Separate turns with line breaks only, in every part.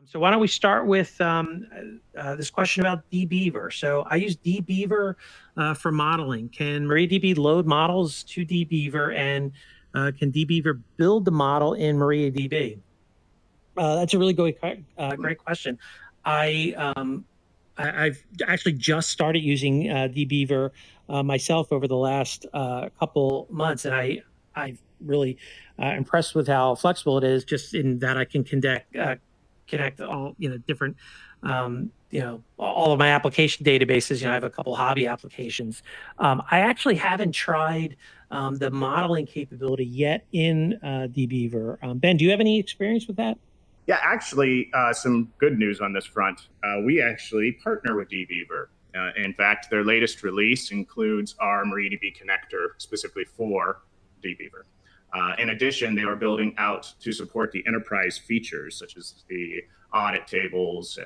So why don't we start with this question about DBeaver. So I use DBeaver for modeling. Can MariaDB load models to DBeaver, and can DBeaver build the model in MariaDB? That's a really great question. I've actually just started using DBeaver myself over the last couple months, and I've really impressed with how flexible it is, just in that I can connect all different all of my application databases. I have a couple hobby applications. I actually haven't tried the modeling capability yet in DBeaver. Ben, do you have any experience with that?
Yeah, actually, some good news on this front. We actually partner with DBeaver. In fact, their latest release includes our MariaDB connector specifically for DBeaver. In addition, they are building out to support the enterprise features, such as the audit tables,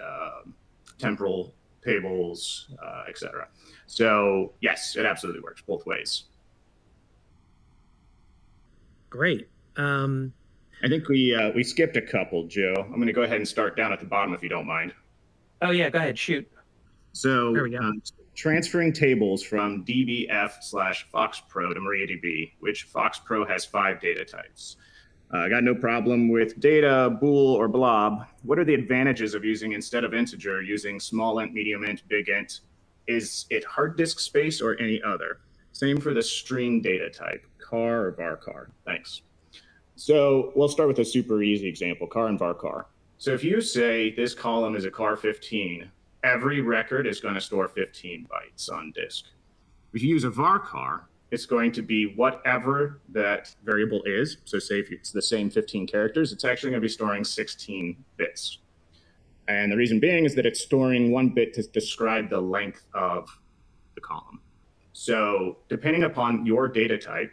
temporal tables, etc. So yes, it absolutely works both ways.
Great.
I think we skipped a couple, Joe. I'm going to go ahead and start down at the bottom if you don't mind.
Oh yeah, go ahead, shoot.
So there we go. Transferring tables from dbf/foxpro to MariaDB, which foxpro has 5 data types. I got no problem with data, bool, or blob. What are the advantages of using, instead of integer, using smallint, mediumint, bigint? Is it hard disk space or any other? Same for the string data type, char or varchar. Thanks. So we'll start with a super easy example, char and varchar. So if you say this column is a char 15, every record is going to store 15 bytes on disk. If you use a varchar, it's going to be whatever that variable is. So say if it's the same 15 characters, it's actually going to be storing 16 bits. And the reason being is that it's storing 1 bit to describe the length of the column. So depending upon your data type,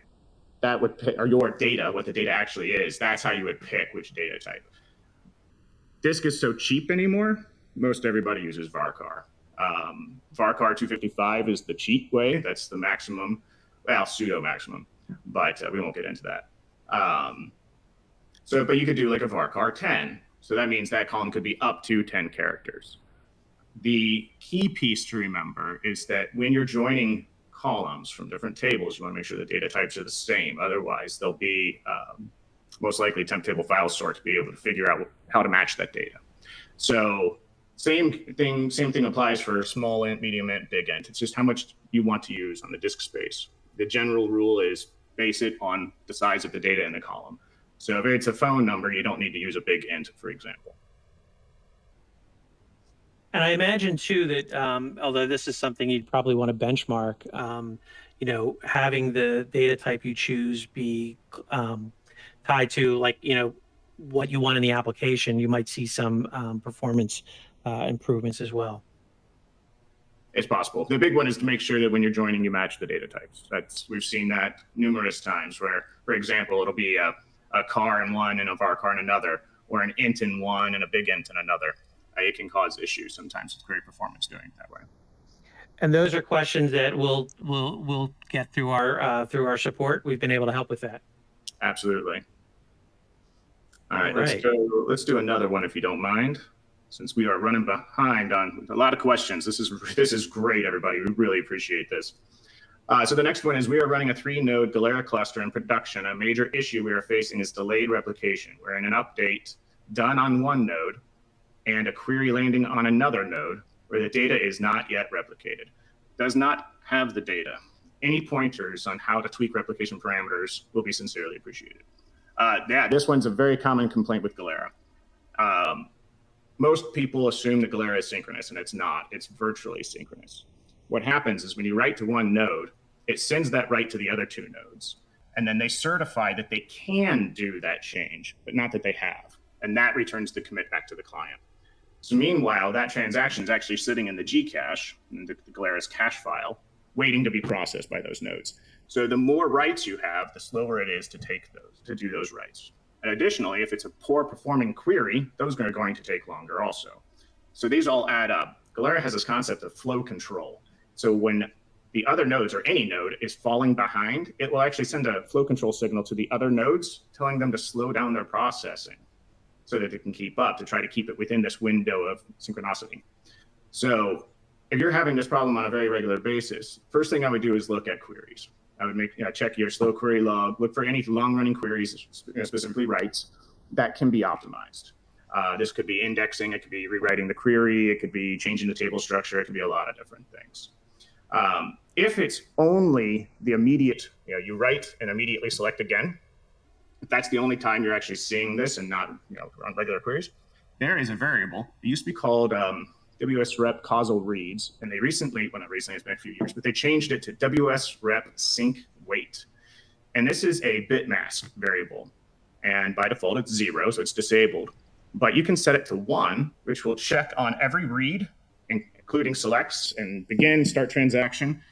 that would pick, or your data, what the data actually is, that's how you would pick which data type. Disk is so cheap anymore, most everybody uses varchar. Varchar 255 is the cheap way. That's the maximum, well, pseudo maximum, but we won't get into that. But you could do like a varchar 10. So that means that column could be up to 10 characters. The key piece to remember is that when you're joining columns from different tables, you want to make sure the data types are the same. Otherwise, there'll be most likely temp table file sort to be able to figure out how to match that data. So same thing applies for smallint, mediumint, bigint. It's just how much you want to use on the disk space. The general rule is base it on the size of the data in the column. So if it's a phone number, you don't need to use a big int, for example.
And I imagine too that although this is something you'd probably want to benchmark, having the data type you choose be tied to what you want in the application, you might see some performance improvements as well.
It's possible. The big one is to make sure that when you're joining, you match the data types. We've seen that numerous times where, for example, it'll be a char in one and a varchar in another, or an int in one and a bigint in another. It can cause issues sometimes with great performance doing it that way.
And those are questions that we'll get through our support. We've been able to help with that.
Absolutely. All right. Let's do another one if you don't mind, since we are running behind on a lot of questions. This is great, everybody. We really appreciate this. So the next one is, we are running a 3-node Galera cluster in production. A major issue we are facing is delayed replication. We're in an update done on one node and a query landing on another node where the data is not yet replicated. Does not have the data. Any pointers on how to tweak replication parameters will be sincerely appreciated. Yeah, this one's a very common complaint with Galera. Most people assume that Galera is synchronous, and it's not. It's virtually synchronous. What happens is when you write to one node, it sends that write to the other 2 nodes, and then they certify that they can do that change, but not that they have. And that returns the commit back to the client. So meanwhile, that transaction is actually sitting in the Gcache, in the Galera's cache file, waiting to be processed by those nodes. So the more writes you have, the slower it is to do those writes. And additionally, if it's a poor performing query, those are going to take longer also. So these all add up. Galera has this concept of flow control. So when the other nodes, or any node, is falling behind, it will actually send a flow control signal to the other nodes, telling them to slow down their processing. so that it can keep up, to try to keep it within this window of synchronicity. So if you're having this problem on a very regular basis, first thing I would do is look at queries. I would check your slow query log, look for any long-running queries, specifically writes, that can be optimized. This could be indexing, it could be rewriting the query, it could be changing the table structure, it could be a lot of different things. If it's only the immediate, you write and immediately select again, if that's the only time you're actually seeing this and not on regular queries, there is a variable. It used to be called WSRep causal reads, and they recently, well, not recently, it's been a few years, but they changed it to WSRep sync wait. And this is a bit mask variable. And by default, it's 0, so it's disabled. But you can set it to 1, which will check on every read, including selects and begin, start transaction,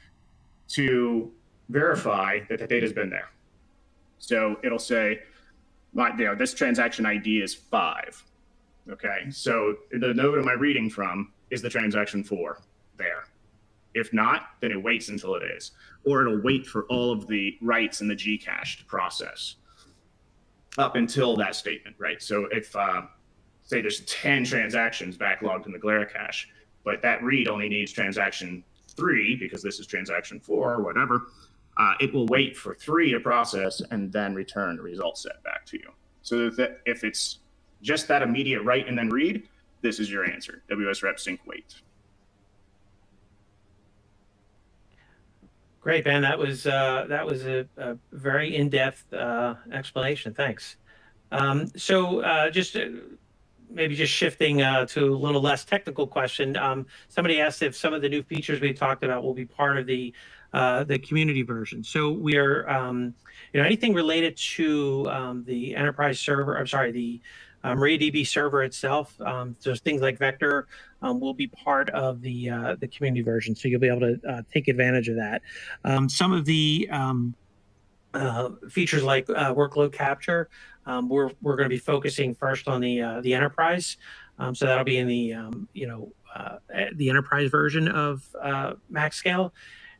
to verify that the data's been there. So it'll say, this transaction ID is 5. Okay, so the node am I reading from is the transaction 4 there. If not, then it waits until it is. Or it'll wait for all of the writes in the Gcache to process up until that statement, right? So if, say there's 10 transactions backlogged in the Galera cache, but that read only needs transaction 3 because this is transaction 4 or whatever, it will wait for 3 to process and then return the result set back to you. So that if it's just that immediate write and then read, this is your answer, WSRep sync wait.
Great, Ben. That was a very in-depth explanation. Thanks. So maybe just shifting to a little less technical question. Somebody asked if some of the new features we talked about will be part of the community version. So we are, anything related to the enterprise server. I'm sorry, the MariaDB server itself. So things like vector will be part of the community version. So you'll be able to take advantage of that. Some of the features like workload capture, we're going to be focusing first on the enterprise. So that'll be in the enterprise version of MaxScale,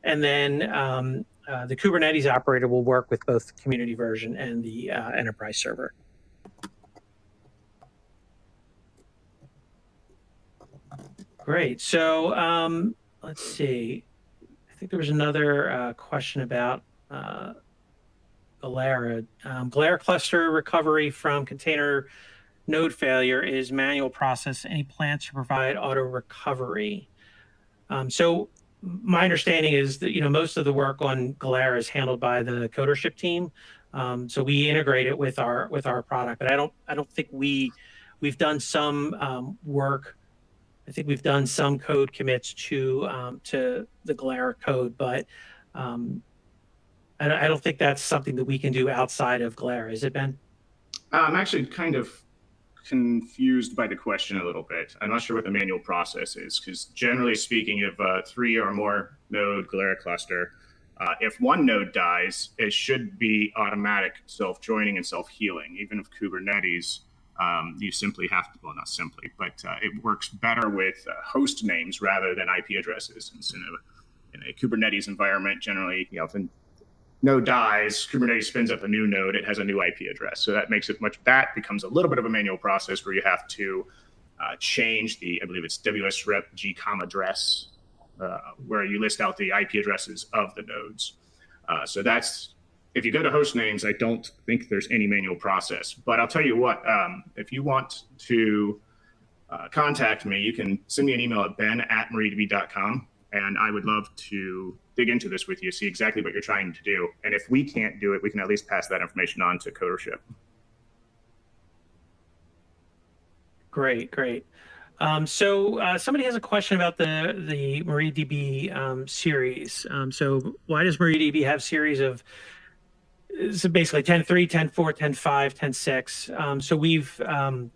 and then the Kubernetes operator will work with both the community version and the enterprise server. Great. So let's see. I think there was another question about Galera. Galera cluster recovery from container node failure is manual process. Any plans to provide auto recovery? So my understanding is that most of the work on Galera is handled by the codership team. So we integrate it with our product, but I don't think we've done some work. I think we've done some code commits to the Galera code, but I don't think that's something that we can do outside of Galera. Is it, Ben?
I'm actually kind of confused by the question a little bit. I'm not sure what the manual process is, because generally speaking, if 3 or more node Galera cluster, if one node dies, it should be automatic self-joining and self-healing. Even with Kubernetes, you simply have to, well, not simply, but it works better with host names rather than IP addresses. And so in a Kubernetes environment, generally, if a node dies, Kubernetes spins up a new node, it has a new IP address. So that makes it that becomes a little bit of a manual process where you have to change I believe it's WSRep G address, where you list out the IP addresses of the nodes. So that's, if you go to host names, I don't think there's any manual process. But I'll tell you what, if you want to contact me, you can send me an email at ben@mariadb.com, and I would love to dig into this with you, see exactly what you're trying to do. And if we can't do it, we can at least pass that information on to codership.
Great. So somebody has a question about the MariaDB series. So why does MariaDB have series of, so basically 10.3, 10.4, 10.5, 10.6? So we've, and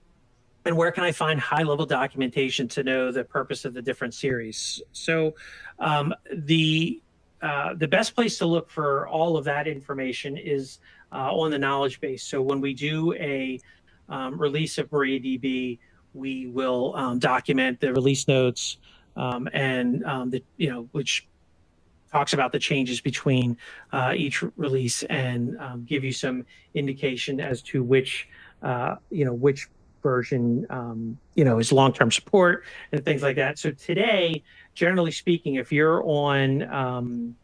where can I find high-level documentation to know the purpose of the different series? So the best place to look for all of that information is on the knowledge base. So when we do a release of MariaDB, we will document the release notes and which talks about the changes between each release and give you some indication as to which version, is long-term support and things like that. So today, generally speaking, if you're on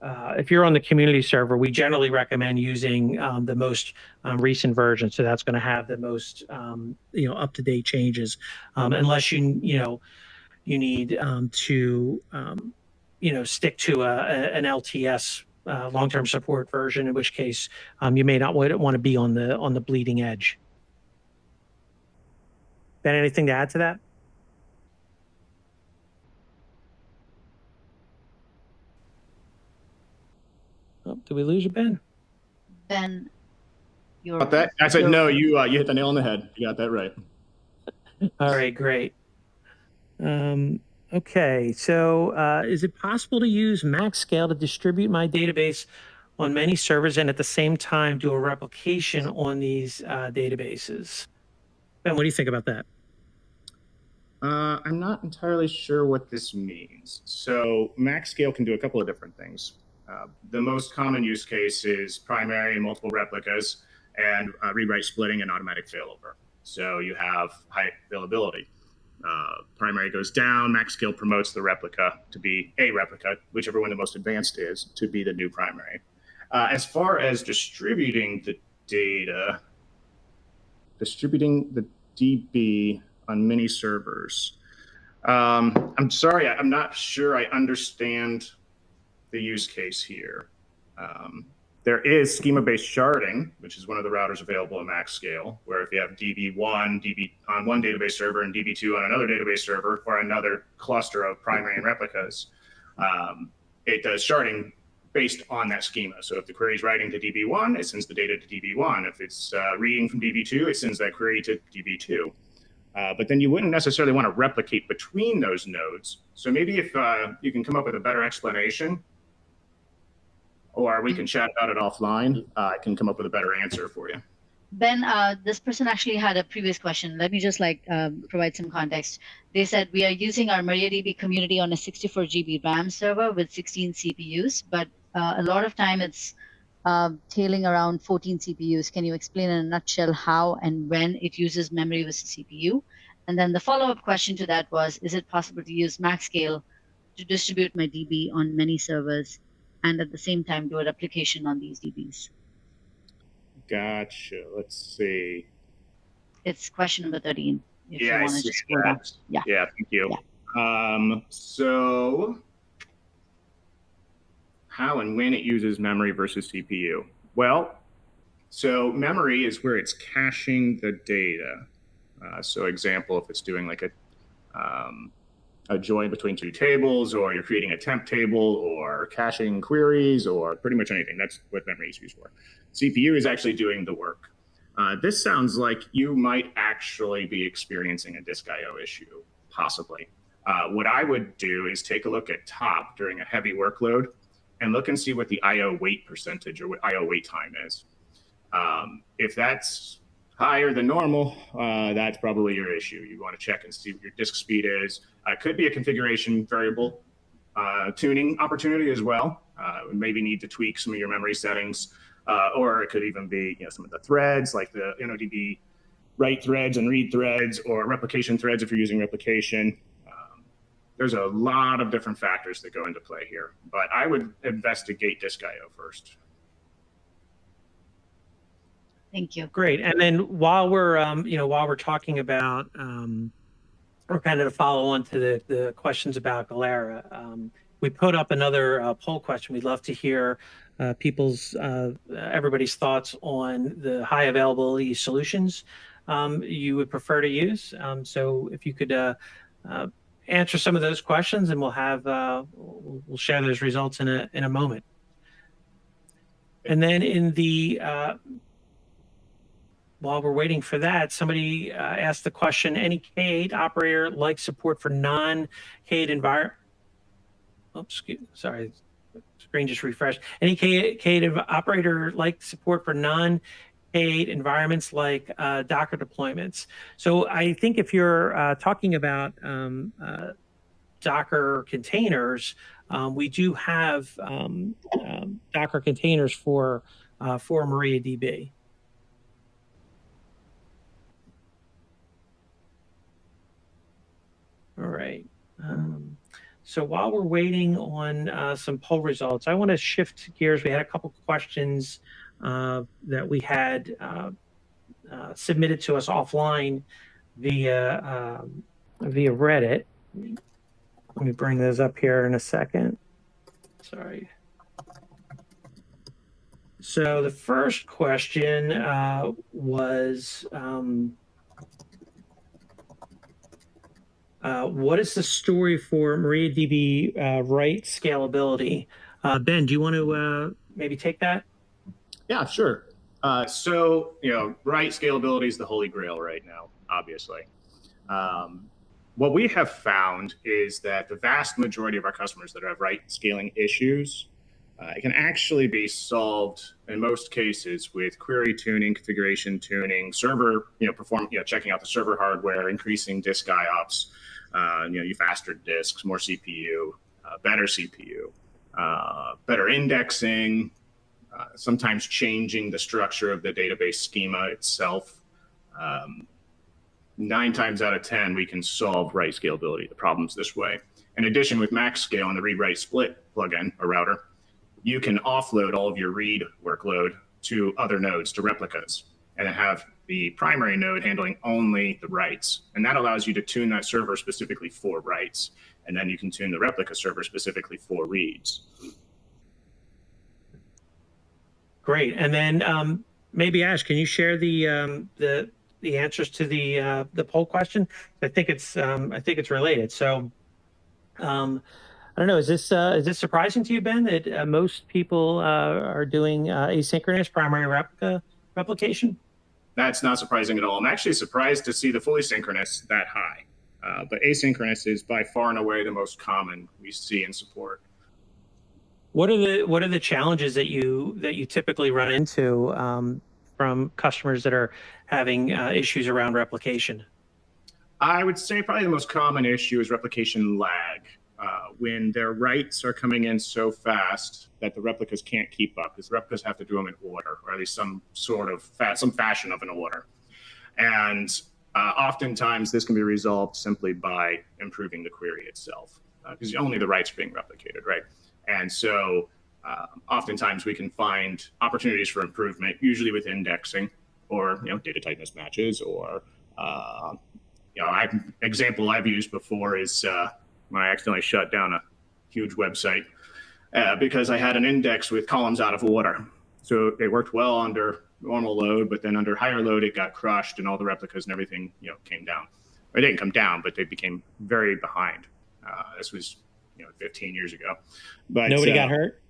the community server, we generally recommend using the most recent version. So that's going to have the most up-to-date changes, unless you need to stick to an LTS long-term support version, in which case you may not want to be on the bleeding edge. Ben, anything to add to that? Oh, did we lose you, Ben?
Ben, you're.
About that, I said no. You hit the nail on the head. You got that right.
All right, great. Okay, so is it possible to use MaxScale to distribute my database on many servers and at the same time do a replication on these databases? Ben, what do you think about that?
I'm not entirely sure what this means. So MaxScale can do a couple of different things. The most common use case is primary and multiple replicas and read-write splitting and automatic failover. So you have high availability. Primary goes down, MaxScale promotes the replica to be a replica, whichever one the most advanced is, to be the new primary. As far as distributing the data, distributing the DB on many servers, I'm sorry, I'm not sure I understand the use case here. There is schema-based sharding, which is one of the routers available in MaxScale, where if you have DB1, DB on one database server and DB2 on another database server or another cluster of primary and replicas, it does sharding based on that schema. So if the query is writing to DB1, it sends the data to DB1. If it's reading from DB2, it sends that query to DB2. But then you wouldn't necessarily want to replicate between those nodes. So maybe if you can come up with a better explanation, or we can chat about it offline, I can come up with a better answer for you.
Ben, this person actually had a previous question. Let me just provide some context. They said we are using our MariaDB community on a 64 GB RAM server with 16 CPUs, but a lot of time it's tailing around 14 CPUs. Can you explain in a nutshell how and when it uses memory versus CPU? And then the follow-up question to that was, is it possible to use MaxScale to distribute my DB on many servers and at the same time do a replication on these DBs?
Gotcha. Let's see.
It's question number 13. If
yeah,
you want to just scroll down.
Yeah, thank you.
Yeah.
So how and when it uses memory versus CPU? Well, so memory is where it's caching the data. So example, if it's doing like a join between two tables, or you're creating a temp table, or caching queries, or pretty much anything. That's what memory is used for. CPU is actually doing the work. This sounds like you might actually be experiencing a disk I/O issue, possibly. What I would do is take a look at top during a heavy workload and look and see what the I/O wait percentage or what I/O wait time is. If that's higher than normal, that's probably your issue. You want to check and see what your disk speed is. It could be a configuration variable tuning opportunity as well. Maybe need to tweak some of your memory settings, or it could even be some of the threads, like the MariaDB write threads and read threads, or replication threads if you're using replication. There's a lot of different factors that go into play here, but I would investigate disk I/O first.
Thank you.
Great. And then while we're talking about, or kind of to follow on to the questions about Galera, we put up another poll question. We'd love to hear everybody's thoughts on the high availability solutions you would prefer to use. So if you could answer some of those questions, and we'll share those results in a moment. And then while we're waiting for that, somebody asked the question: any K8 operator like support for non-K8 environment? Oops, sorry, screen just refreshed. Any K8 operator like support for non-K8 environments like Docker deployments? So I think if you're talking about Docker containers, we do have Docker containers for MariaDB. So while we're waiting on some poll results, I want to shift gears. We had a couple questions that we had submitted to us offline via Reddit. Let me bring those up here in a second. Sorry. So the first question was, what is the story for MariaDB write scalability? Ben, do you want to maybe take that?
Yeah, sure. So, write scalability is the holy grail right now, obviously. What we have found is that the vast majority of our customers that have write scaling issues it can actually be solved in most cases with query tuning, configuration tuning, server, checking out the server hardware, increasing disk IOPS, faster disks, more CPU, better CPU, better indexing, sometimes changing the structure of the database schema itself. 9 times out of 10, we can solve write scalability, the problems this way. In addition, with MaxScale and the read write split plugin or router, you can offload all of your read workload to other nodes, to replicas, and have the primary node handling only the writes. And that allows you to tune that server specifically for writes. And then you can tune the replica server specifically for reads. Great.
And then maybe Ash, can you share the answers to the poll question? I think it's related. So I don't know. Is this surprising to you, Ben, that most people are doing asynchronous primary replication?
That's not surprising at all. I'm actually surprised to see the fully synchronous that high. But asynchronous is by far and away the most common we see in support.
What are the challenges that you typically run into from customers that are having issues around replication?
I would say probably the most common issue is replication lag. When their writes are coming in so fast that the replicas can't keep up, because replicas have to do them in order, or at least some fashion of an order. And oftentimes this can be resolved simply by improving the query itself, because only the writes are being replicated, right? And so oftentimes we can find opportunities for improvement, usually with indexing or data type mismatches, or example I've used before is when I accidentally shut down a huge website because I had an index with columns out of order. So it worked well under normal load, but then under higher load, it got crushed and all the replicas and everything, came down. Or it didn't come down, but they became very behind. This was, 15 years ago. But
nobody got hurt?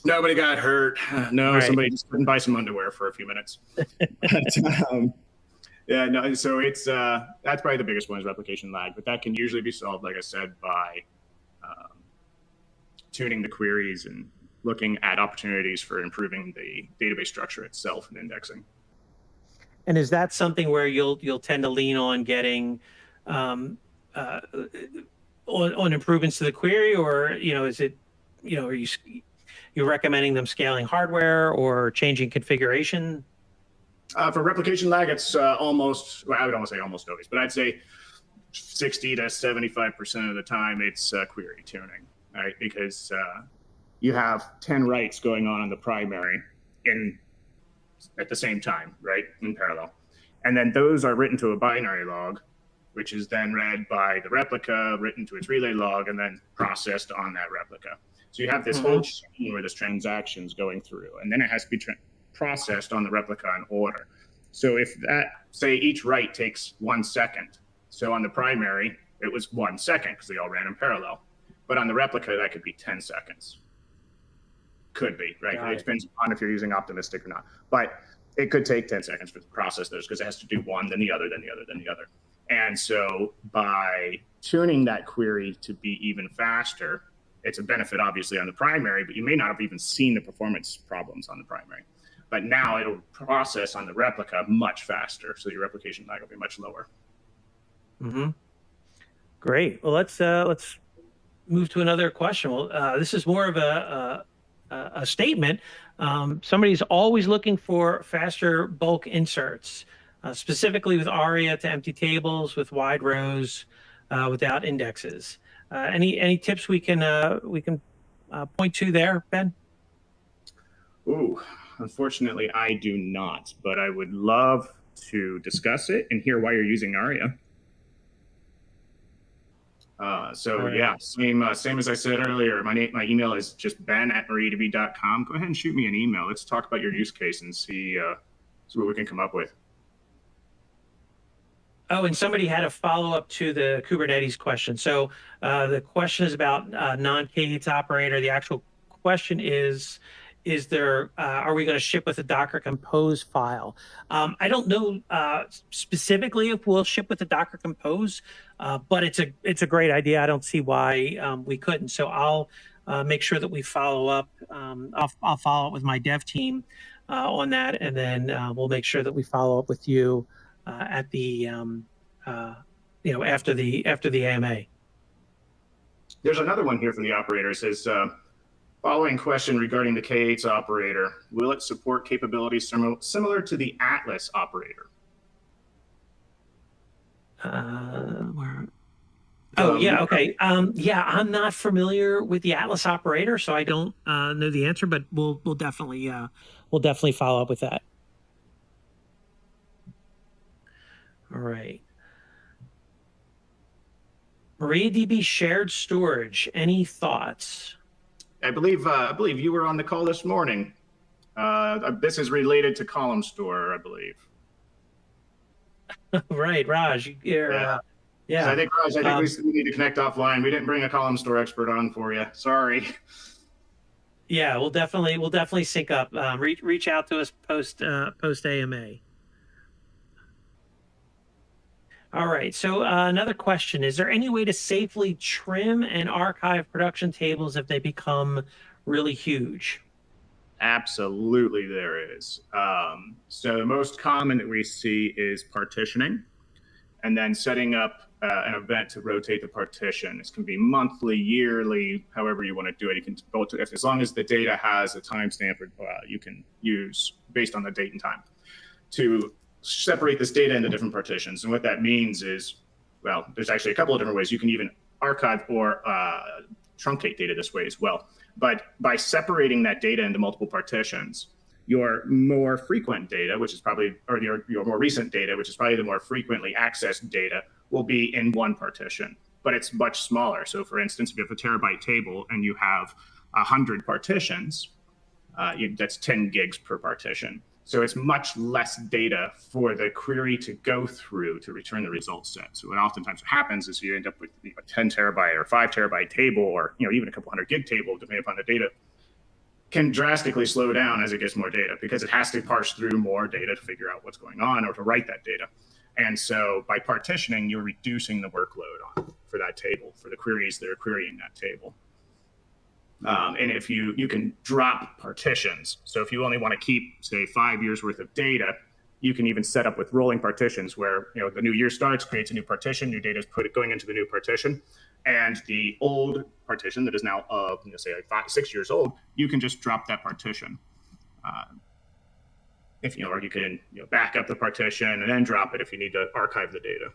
Nobody got hurt. No,
right.
Somebody just couldn't buy some underwear for a few minutes. Yeah, no, so it's that's probably the biggest one is replication lag, but that can usually be solved, like I said, by tuning the queries and looking at opportunities for improving the database structure itself and indexing.
And is that something where you'll tend to lean on getting on improvements to the query, or is it are you're recommending them scaling hardware or changing configuration?
For replication lag, it's almost, well, I would almost say almost always, but I'd say 60 to 75% of the time it's query tuning, right? Because you have 10 writes going on the primary at the same time, right? In parallel. And then those are written to a binary log, which is then read by the replica, written to its relay log, and then processed on that replica. So you have this whole chain where this transaction's going through, and then it has to be processed on the replica in order. So if that, say each write takes 1 second. So on the primary, it was 1 second because they all ran in parallel. But on the replica, that could be 10 seconds. Could be, right? It depends on if you're using optimistic or not. But it could take 10 seconds to process those because it has to do one, then the other, then the other, then the other. And so by tuning that query to be even faster, it's a benefit obviously on the primary, but you may not have even seen the performance problems on the primary. But now it'll process on the replica much faster, so your replication lag will be much lower.
Great. Well, let's move to another question. Well, this is more of a statement. Somebody's always looking for faster bulk inserts, specifically with ARIA to empty tables with wide rows without indexes. Any tips we can point to there, Ben?
Ooh, unfortunately, I do not, but I would love to discuss it and hear why you're using Aria.
Right.
Yeah, same as I said earlier. My email is just ben@mariadb.com. Go ahead and shoot me an email. Let's talk about your use case and see what we can come up with.
Oh, and somebody had a follow-up to the Kubernetes question. So the question is about non-K8s operator. The actual question is there, are we going to ship with a Docker Compose file? I don't know specifically if we'll ship with the Docker Compose, but it's a great idea. I don't see why we couldn't. So I'll make sure that we follow up. I'll follow up with my dev team on that, and then we'll make sure that we follow up with you at the after the AMA.
There's another one here for the operator. It says, following question regarding the K8s operator, will it support capabilities similar to the Atlas operator?
Yeah, okay. Yeah, I'm not familiar with the Atlas operator, so I don't know the answer, but we'll definitely follow up with that. All right. MariaDB shared storage. Any thoughts?
I believe you were on the call this morning. This is related to column store, I believe.
Right, Raj. Yeah.
So I think Raj, we need to connect offline. We didn't bring a column store expert on for you. Sorry.
Yeah, we'll definitely sync up. Reach out to us post AMA. All right. So another question: is there any way to safely trim and archive production tables if they become really huge?
Absolutely, there is. So the most common that we see is partitioning, and then setting up an event to rotate the partition. This can be monthly, yearly, however you want to do it. You can go to, as long as the data has a timestamp, you can use based on the date and time to separate this data into different partitions. And what that means is, well, there's actually a couple of different ways. You can even archive or truncate data this way as well. But by separating that data into multiple partitions, your more frequent data, which is probably, or your more recent data, which is probably the more frequently accessed data, will be in one partition, but it's much smaller. So for instance, if you have a terabyte table and you have 100 partitions, that's 10 gigs per partition. So it's much less data for the query to go through to return the result set. So what oftentimes happens is you end up with a 10 terabyte or 5 terabyte table, or even a couple hundred gig table, depending upon the data, can drastically slow down as it gets more data because it has to parse through more data to figure out what's going on or to write that data. And so by partitioning, you're reducing the workload for that table, for the queries that are querying that table. And if you can drop partitions. So if you only want to keep, say, 5 years worth of data, you can even set up with rolling partitions where the new year starts, creates a new partition, new data is going into the new partition, and the old partition that is now say like 5, 6 years old, you can just drop that partition. Or you can back up the partition and then drop it if you need to archive the data.